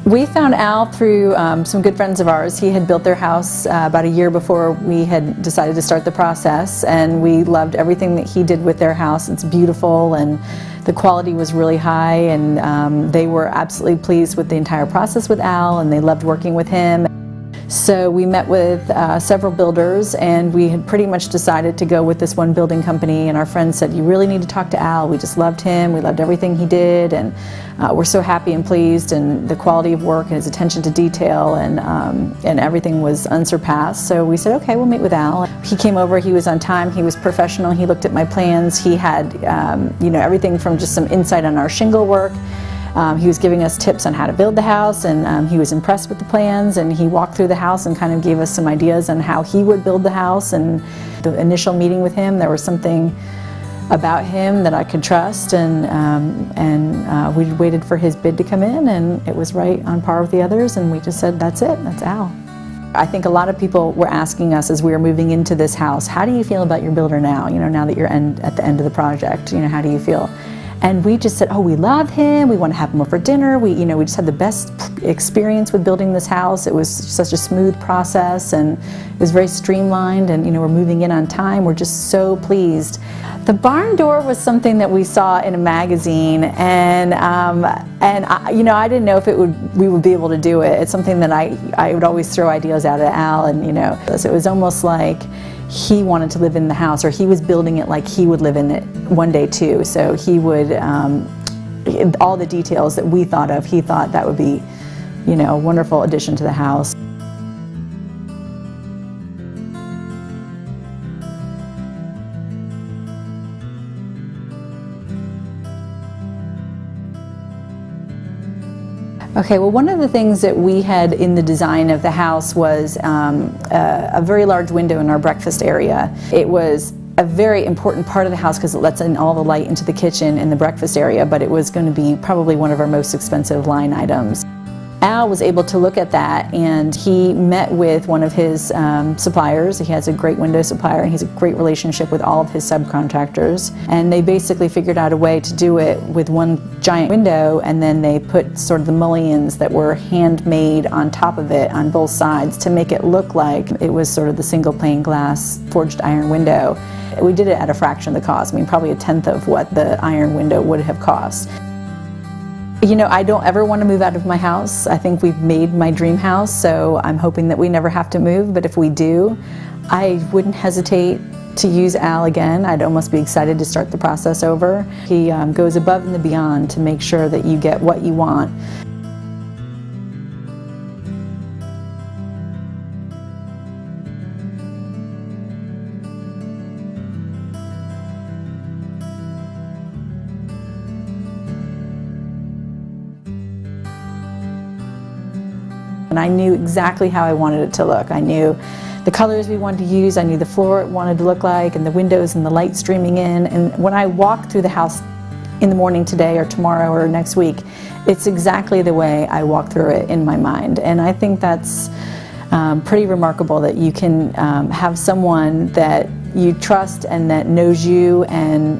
We found Al through some good friends of ours. He had built their house about a year before we had decided to start the process, and we loved everything that he did with their house. It's beautiful, and the quality was really high, and they were absolutely pleased with the entire process with Al, and they loved working with him. So we met with several builders, and we had pretty much decided to go with this one building company, and our friends said, you really need to talk to Al. We just loved him, we loved everything he did, and we're so happy and pleased, and the quality of work and his attention to detail, and everything was unsurpassed. So we said, okay, we'll meet with Al. He came over, he was on time, he was professional, he looked at my plans, he had everything from just some insight on our shingle work. He was giving us tips on how to build the house, and he was impressed with the plans, and he walked through the house and kind of gave us some ideas on how he would build the house. And the initial meeting with him, there was something about him that I could trust, and we waited for his bid to come in, and it was right on par with the others, and we just said, that's it, that's Al. I think a lot of people were asking us as we were moving into this house, how do you feel about your builder now? Now that you're at the end of the project, how do you feel? And we just said, oh, we love him, we want to have him over for dinner, we just had the best experience with building this house. It was such a smooth process, and it was very streamlined, and we're moving in on time. We're just so pleased. The barn door was something that we saw in a magazine, and I didn't know if we would be able to do it. It's something that I would always throw ideas out at Al, and so it was almost like he wanted to live in the house, or he was building it like he would live in it one day too. So he would, all the details that we thought of, he thought that would be, a wonderful addition to the house. Okay, well, one of the things that we had in the design of the house was a very large window in our breakfast area. It was a very important part of the house because it lets in all the light into the kitchen and the breakfast area, but it was going to be probably one of our most expensive line items. Al was able to look at that, and he met with one of his suppliers. He has a great window supplier, and he has a great relationship with all of his subcontractors. And they basically figured out a way to do it with one giant window, and then they put sort of the mullions that were handmade on top of it on both sides to make it look like it was sort of the single pane glass forged iron window. We did it at a fraction of the cost. I mean, probably a tenth of what the iron window would have cost. I don't ever want to move out of my house. I think we've made my dream house, so I'm hoping that we never have to move, but if we do, I wouldn't hesitate to use Al again. I'd almost be excited to start the process over. He goes above and beyond to make sure that you get what you want. And I knew exactly how I wanted it to look. I knew the colors we wanted to use, I knew the floor it wanted to look like, and the windows and the light streaming in. And when I walk through the house in the morning today or tomorrow or next week, it's exactly the way I walk through it in my mind. And I think that's pretty remarkable, that you can have someone that you trust and that knows you and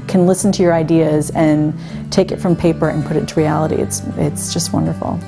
can listen to your ideas and take it from paper and put it to reality. It's just wonderful.